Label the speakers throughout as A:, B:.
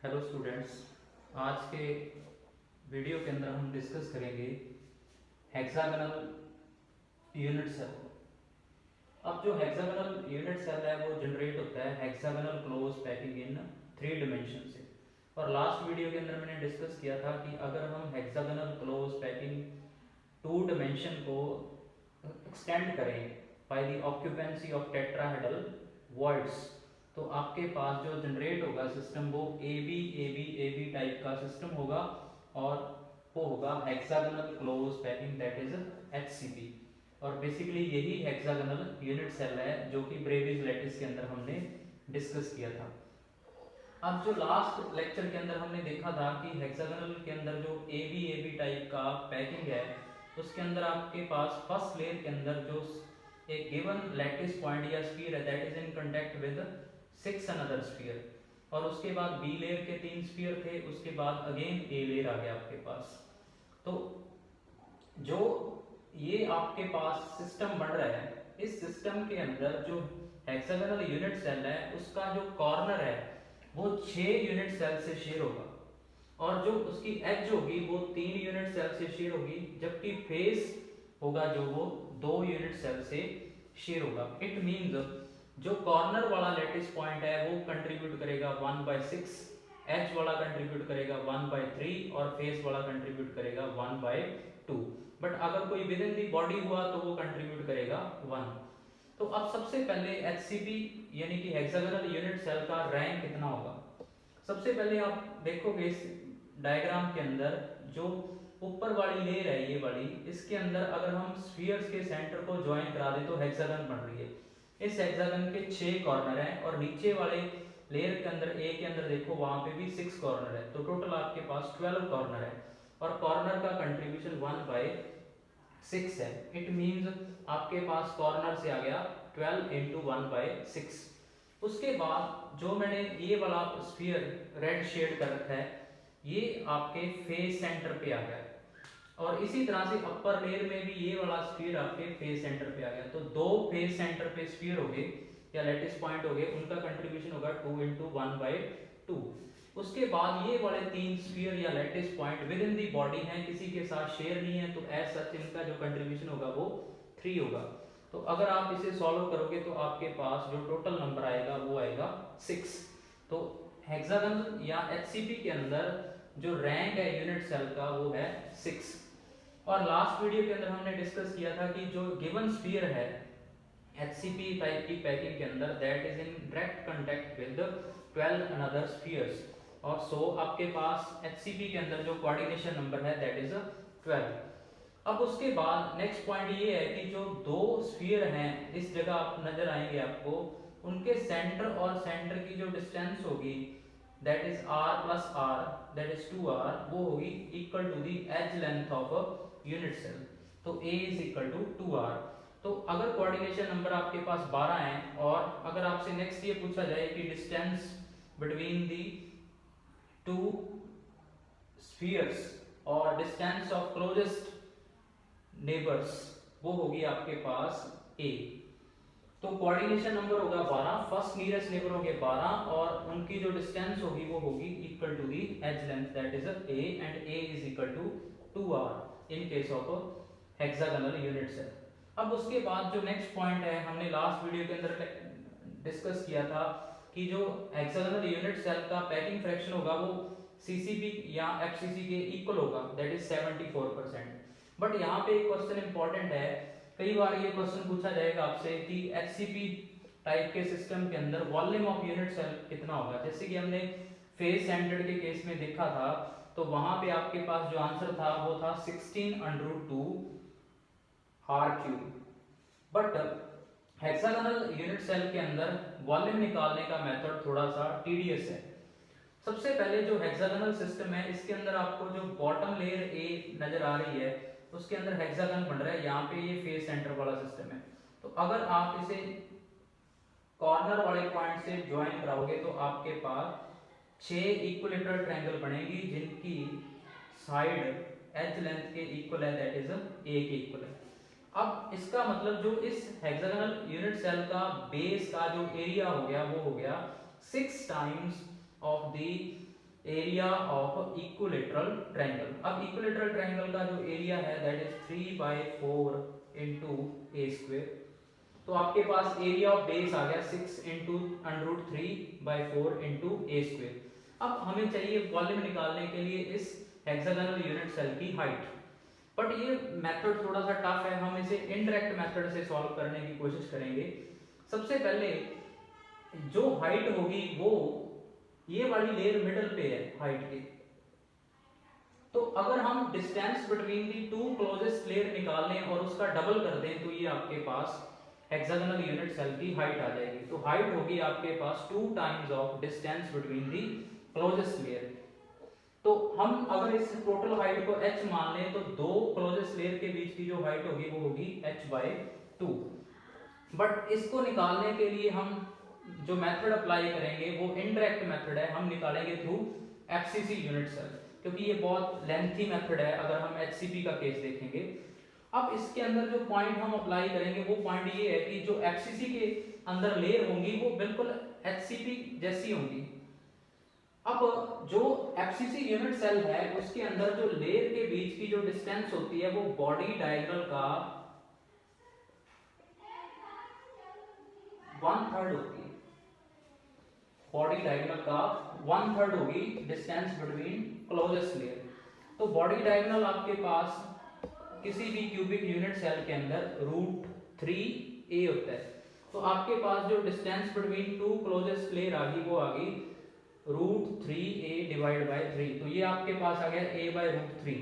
A: Hello students, आज के video के अंदर हम डिस्कस करेंगे हेक्सागोनल यूनिट सेल। अब जो हेक्सागोनल यूनिट सेल है वो जनरेट होता है hexagonal close packing in 3 dimension से। और लास्ट वीडियो के अंदर मैंने डिस्कस किया था कि अगर हम हेक्सागोनल क्लोज पैकिंग 2 डिमेंशन को एक्सटेंड करें by the occupancy of tetrahedral voids, तो आपके पास जो जनरेट होगा सिस्टम वो ए बी टाइप का सिस्टम होगा और वो होगा hexagonal close packing, that is HCP। और बेसिकली यही हेक्सागोनल यूनिट सेल है जो कि ब्रेविस लैटिस के अंदर हमने डिस्कस किया था। अब जो लास्ट लेक्चर के अंदर हमने देखा था कि हेक्सागोनल के अंदर जो ए बी टाइप का पैकिंग है उसके अंदर आपके पास फर्स्ट लेयर के अंदर जो एक गिवन लैटिस पॉइंट या स्फीयर है that is in contact with 6 another sphere, और उसके बाद बी लेयर के 3 स्फीयर थे, उसके बाद अगेन ए लेयर आ गया आपके पास। तो जो ये आपके पास सिस्टम बन रहा है, इस सिस्टम के अंदर जो हेक्सागोनल यूनिट सेल है उसका जो कॉर्नर है वो 6 यूनिट सेल से शेयर होगा, और जो उसकी एज होगी वो 3 यूनिट सेल से शेयर होगी, जबकि फेस होगा जो वो 2 यूनिट सेल से शेयर होगा। इट मींस जो कॉर्नर वाला लेटिस पॉइंट है वो कंट्रीब्यूट करेगा 1/6, एज वाला कंट्रीब्यूट करेगा 1/3 और फेस वाला कंट्रीब्यूट करेगा 1/2। बट अगर कोई विद इन दी बॉडी हुआ तो वो कंट्रीब्यूट करेगा 1। तो अब सबसे पहले HCP यानी कि हेक्सागोनल यूनिट सेल का रैंक कितना होगा। सबसे पहले आप देखोगे इस डायग्राम के अंदर जो ऊपर वाली लेयर है ये वाली, इसके अंदर अगर हम स्फीयर्स के सेंटर को ज्वाइन करा दे तो हेक्सागन बन रही है। इस हेक्सागन के 6 कॉर्नर हैं और नीचे वाले लेयर के अंदर ए के अंदर देखो वहां पे भी 6 कॉर्नर है, तो टोटल आपके पास 12 कॉर्नर है और कॉर्नर का कंट्रीब्यूशन 1/6 है। इट मींस आपके पास कॉर्नर से आ गया 12 × 1/6। उसके बाद जो मैंने ये वाला स्फीयर रेड शेड कर रखा है ये आपके फेस सेंटर पे आ गया, और इसी तरह से अपर लेयर में भी ये वाला स्फीयर आपके फेस सेंटर पे आ गया। तो 2 फेस सेंटर पे स्फीयर हो गए या लेटिस पॉइंट हो गए, उनका कंट्रीब्यूशन होगा 2 × 1/2। उसके बाद ये वाले 3 स्फीयर या lattice point within the body हैं, किसी के साथ शेयर नहीं है, तो एज सच इनका जो कंट्रीब्यूशन होगा वो 3 होगा। तो अगर आप इसे सॉल्व करोगे तो आपके पास जो टोटल नंबर आएगा वो आएगा 6। तो हेक्सागन या HCP के अंदर जो रैंक है यूनिट सेल का वो है 6। और लास्ट वीडियो के अंदर हमने डिस्कस किया था कि जो गिवन स्फीयर है HCP टाइप की पैकिंग के अंदर that is in direct contact with 12 another spheres, और सो आपके पास HCP के अंदर जो कोऑर्डिनेशन नंबर है दैट इज 12। अब उसके बाद नेक्स्ट पॉइंट ये है कि जो 2 स्फीयर हैं इस जगह आप नजर आएंगे आपको, उनके सेंटर और सेंटर की जो डिस्टेंस होगी that is r + r that is 2r, वो होगी equal to the edge length of unit cell. तो a = 2r। तो अगर कोऑर्डिनेशन नंबर आपके पास 12 है और अगर आपसे नेक्स्ट ये पूछा जाए कि डिस्टेंस बिटवीन दी 2 स्फीयर्स और डिस्टेंस ऑफ क्लोजेस्ट नेबर्स, वो होगी आपके पास a। तो कोऑर्डिनेशन नंबर होगा 12, फर्स्ट नियरेस्ट नेबर होंगे 12 और उनकी जो डिस्टेंस होगी वो होगी equal to the edge length that is a, and a = 2r in case of hexagonal unit cell. अब उसके बाद जो नेक्स्ट पॉइंट है हमने लास्ट वीडियो के अंदर डिस्कस किया था कि जो हेक्सागोनल यूनिट सेल का पैकिंग फ्रैक्शन होगा वो CCP या FCC के इक्वल होगा दैट इज 74%। बट यहाँ पे एक क्वेश्चन इंपॉर्टेंट है, कई बार ये क्वेश्चन पूछा जाएगा आपसे कि HCP टाइप के सिस्टम के अंदर वॉल्यूम ऑफ यूनिट सेल कितना होगा। जैसे कि हमने फेस सेंटर्ड के केस में देखा था तो वहां पे आपके पास जो आंसर था वो था 16√2 r³। But hexagonal unit cell के अंदर वॉल्यूम निकालने का मेथड थोड़ा सा टीडियस है। सबसे पहले जो हेक्सागोनल सिस्टम है इसके अंदर आपको जो बॉटम लेयर A नजर आ रही है उसके अंदर हेक्सागन बन रहा है, यहाँ पे ये फेस सेंटर वाला सिस्टम है। तो अगर आप इसे कॉर्नर वाले पॉइंट से ज्वाइन कराओगे तो आपके पास 6 इक्विलेटरल ट्रायंगल बनेगी जिनकी साइड एज लेंथ के इक्वल है दैट इज a के इक्वल है। अब इसका मतलब जो इस हेक्सागोनल यूनिट सेल का बेस का जो एरिया हो गया वो हो गया 6 times of the area of equilateral triangle. अब इक्विलेटरल ट्रायंगल का जो एरिया है that is 3/4 into A square. तो आपके पास एरिया ऑफ बेस आ गया 6 इंटू √3/4 इंटू ए स्क्वायर। अब हमें चाहिए वॉल्यूम निकालने के लिए इस हेक्सागोनल यूनिट सेल की हाइट, बट ये मेथड थोड़ा सा टफ है, हम इसे इनडायरेक्ट मेथड से सॉल्व करने की कोशिश करेंगे। सबसे पहले जो हाइट होगी वो ये वाली लेयर मिडल पे है हाइट की, तो अगर हम distance between the two closest layer निकाल लें और उसका डबल कर दें तो ये आपके पास हेक्सागोनल यूनिट सेल की हाइट आ जाएगी। तो हाइट होगी आपके पास 2 times of distance between the closest layer. तो हम अगर इस टोटल हाइट को h मान लें तो दो क्लोजेस्ट लेयर के बीच की जो हाइट होगी वो होगी h/2। बट इसको निकालने के लिए हम जो मेथड अप्लाई करेंगे वो इनडायरेक्ट मेथड है, हम निकालेंगे थ्रू एफसीसी यूनिट सेल, क्योंकि ये बहुत लेंथी मेथड है अगर हम एचसीपी का केस देखेंगे। अब इसके अंदर जो पॉइंट हम अप्लाई करेंगे वो पॉइंट ये है कि जो एफसीसी के अंदर लेयर होंगी वो बिल्कुल एचसीपी जैसी होंगी। अब जो एफसीसी यूनिट सेल है उसके अंदर जो लेयर के बीच की जो डिस्टेंस होती है वो बॉडी डायगोनल का 1/3 होती है। बॉडी डायगोनल का 1/3 होगी डिस्टेंस बिटवीन क्लोजेस्ट लेयर। तो बॉडी डायगोनल आपके पास किसी भी क्यूबिक यूनिट सेल के अंदर √3a होता है। तो आपके पास जो distance between two closest layer आ गई वो आ गई √3a डिवाइड बाय 3। तो ये आपके पास आ गया a/√3।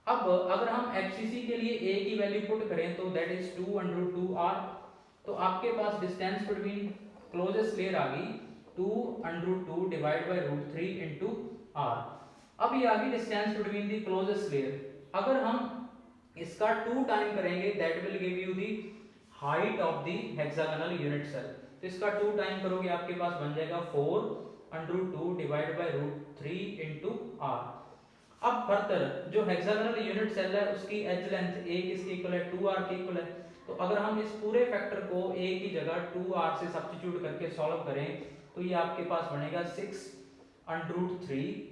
A: अब अगर हम एफसीसी के लिए a की वैल्यू पुट करें तो दैट इज 2√2r। तो आपके पास डिस्टेंस बिटवीन क्लोजेस्ट लेयर आ गई 2√2 डिवाइड बाय √3 इंटू r। अब ये आ गई distance between the closest layer. अगर हम इसका 2 टाइम करेंगे that will give you the height of the hexagonal unit cell. तो इसका 2 टाइम करोगे आपके पास बन जाएगा 4√2 डिवाइड बाय √3 इंटू r। अब फर्दर जो हेक्सागोनल यूनिट सेल है उसकी एज लेंथ a किसके इक्वल है 2r के इक्वल है। तो अगर हम इस पूरे फैक्टर को a की जगह 2r से सब्स्टिट्यूट करके सॉल्व करें तो ये आपके पास बनेगा 6√3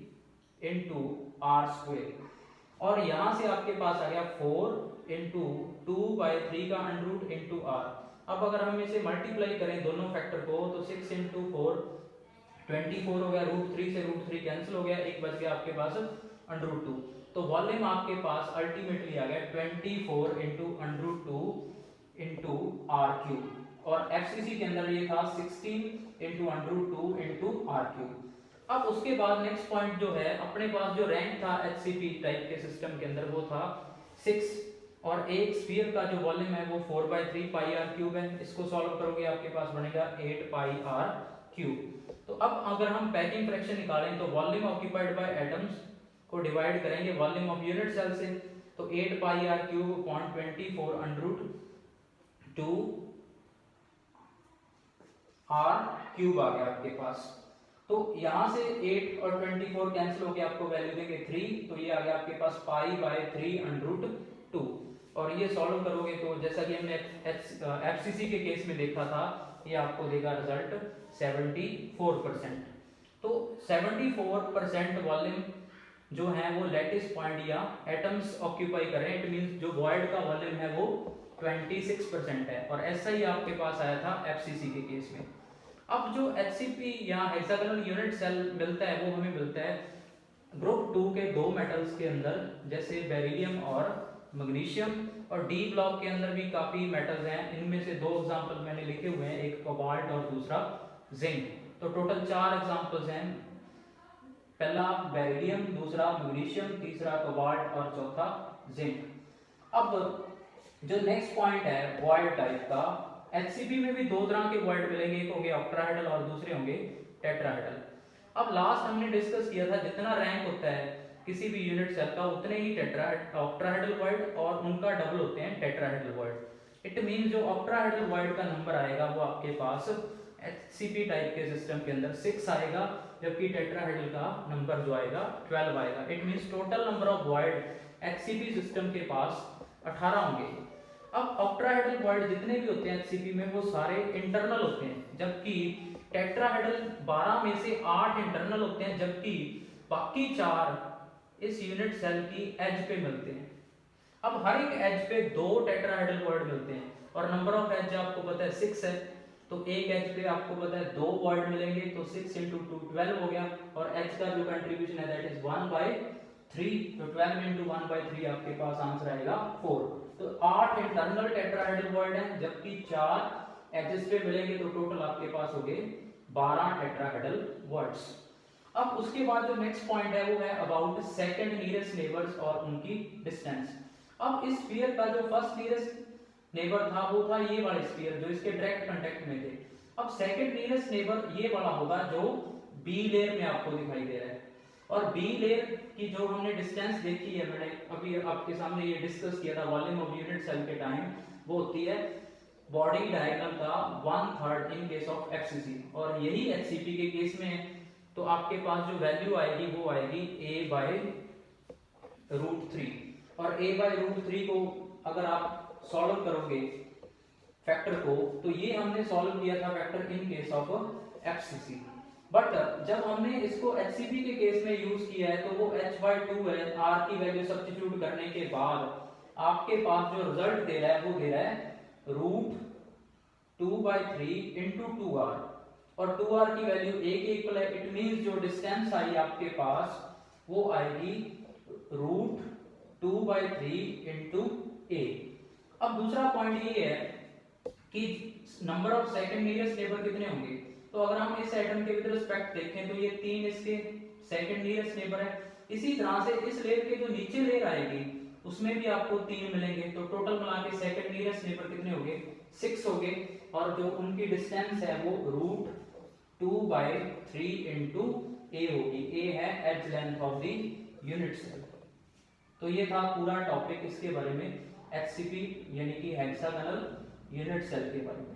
A: इंटू r स्क्वायर, और यहां से आपके पास आ गया 4 इंटू 2/3 का अंडर इंटू r। अब अगर हम इसे मल्टीप्लाई करें दोनों फैक्टर को तो 6 इंटू 4 24 हो गया, √3 से √3 कैंसिल हो गया, एक बच गया आपके पास √2। तो वॉल्यूम आपके पास अल्टीमेटली आ गया 24 इंटू √2 इंटू r³, और एफसीसी के अंदर ये था 16 इंटू √2 इंटू r³। अब उसके बाद नेक्स्ट पॉइंट जो है, अपने पास जो रैंक था एचसीपी टाइप के सिस्टम के अंदर वो था 6, और एक स्फीयर का जो वॉल्यूम है वो 4/3 πr³ है। इसको सॉल्व करोगे आपके पास बनेगा 8 πr³। तो अब अगर हम पैकिंग फ्रैक्शन निकालें तो वॉल्यूम ऑक्यूपाइड बाय एटम्स को डिवाइड करेंगे वॉल्यूम ऑफ यूनिट सेल से, तो 8 πr³ अपॉन 24√2 r³ आ गया आपके पास। तो यहां से 8 और 24 कैंसिल होके आपको वैल्यू देंगे 3, तो ये आ गया आपके पास π/3√2। और ये सॉल्व करोगे तो जैसा कि हमने एफसीसी के केस में देखा था ये आपको देगा रिजल्ट 74%। तो 74% वॉल्यूम जो है वो लैटिस पॉइंट या एटम्स ऑक्यूपाई कर रहे हैं। इट मींस जो वॉइड का वॉल्यूम है वो 26% है, और ऐसा ही आपके पास आया था एफसीसी के केस में। अब जो एचसीपी या हेक्सागोनल यूनिट सेल मिलता है वो हमें मिलता है ग्रुप 2 के दो मेटल्स के अंदर, जैसे बेरिलियम और मैग्नीशियम, और डी ब्लॉक के अंदर भी काफी मेटल्स हैं। इनमें से 2 एग्जांपल मैंने लिखे हुए हैं, एक कोबाल्ट और दूसरा जिंक। तो टोटल 4 एग्जांपल्स हैं, पहला बेरिलियम, दूसरा मैग्नीशियम, तीसरा कोबाल्ट और चौथा जिंक। अब जो नेक्स्ट पॉइंट है वॉइड टाइप का, एचसीपी में भी 2 तरह के वॉइड मिलेंगे, एक होंगे ऑक्टाहेड्रल और दूसरे होंगे टेट्राहेड्रल। अब लास्ट हमने डिस्कस किया था जितना रैंक होता है किसी भी यूनिट सेल का उतने ही ऑक्टाहेड्रल वॉइड और उनका डबल होते हैं टेट्राहेड्रल वॉइड। इट मींस जो ऑक्टाहेड्रल वॉइड का नंबर आएगा वो आपके पास एचसीपी टाइप के सिस्टम के अंदर 6 आएगा, जबकि टेट्राहेड्रल का नंबर जो आएगा 12 आएगा। It means total number of void HCP system के पास 18 होंगे। अब ऑक्टाहेड्रल वॉइड जितने भी होते हैं एचसीपी में वो सारे इंटरनल होते हैं, जबकि टेट्राहेड्रल 12 में से 8 इंटरनल होते हैं, जबकि बाकी 4 इस यूनिट सेल की एज पे मिलते हैं। अब हर एक एज पे 2 टेट्राहेड्रल बॉन्ड मिलते हैं और नंबर ऑफ एज आपको पता है 6 है, तो एक एज पे आपको पता है 2 बॉन्ड मिलेंगे, तो 6 × 2 12 हो गया, और एच का जो कंट्रीब्यूशन है दैट इज 1/3, तो 12 × 1/3 आपके पास आंसर आएगा 4। तो 8 इंटरनल टेट्राहेड्रल बॉन्ड है, जबकि 4 एजेस पे मिलेंगे, तो टोटल आपके पास हो गए 12 टेट्राहेड्रल बॉन्ड्स। अब उसके बाद जो नेक्स्ट पॉइंट है वो है अबाउट सेकंड नियरेस्ट नेबर्स और उनकी डिस्टेंस। अब इस स्फीयर का जो फर्स्ट नियरेस्ट नेबर था वो था ये वाला स्फीयर जो इसके डायरेक्ट कांटेक्ट में थे। अब सेकंड नियरेस्ट नेबर ये वाला होगा जो बी लेयर में आपको दिखाई दे रहा है, और बी लेयर की जो हमने डिस्टेंस देखी है, मैंने अभी आपके सामने ये डिस्कस किया था वॉल्यूम ऑफ यूनिट सेल के टाइम, वो होती है बॉडी डायगोनल का 1/3 इन केस ऑफ एफसीसी, और यही एचसीपी के केस में है। तो आपके पास जो वैल्यू आएगी वो आएगी a/√3, और a/√3 को अगर आप सॉल्व करोगे फैक्टर को, तो ये हमने सॉल्व किया था factor in case of FCC, but जब हमने इसको एचसीपी के केस में यूज किया है तो वो h/2 है। r की वैल्यू सब्स्टिट्यूट करने के बाद आपके पास जो रिजल्ट दे रहा है वो दे रहा है √2/3 × 2r, और 2r की वैल्यू a के इक्वल है। इट मींस जो डिस्टेंस आई आपके पास वो आएगी √2/3 × a। अब दूसरा पॉइंट ये है कि number of second nearest neighbour कितने होंगे, तो अगर हम इस एटम के विद रिस्पेक्ट देखें तो ये 3 इसके सेकंड नियरेस्ट नेबर है। इसी तरह से इस लेयर के जो नीचे लेयर आएगी उसमें भी आपको 3 मिलेंगे, तो टोटल मिला के सेकंड नियरेस्ट नेबर कितने होंगे 6 होंगे, और जो उनकी डिस्टेंस है वो √2/3 × a होगी। a है edge length of the unit cell. तो ये था पूरा टॉपिक इसके बारे में, एचसीपी यानी कि हेक्सागोनल यूनिट सेल के बारे में।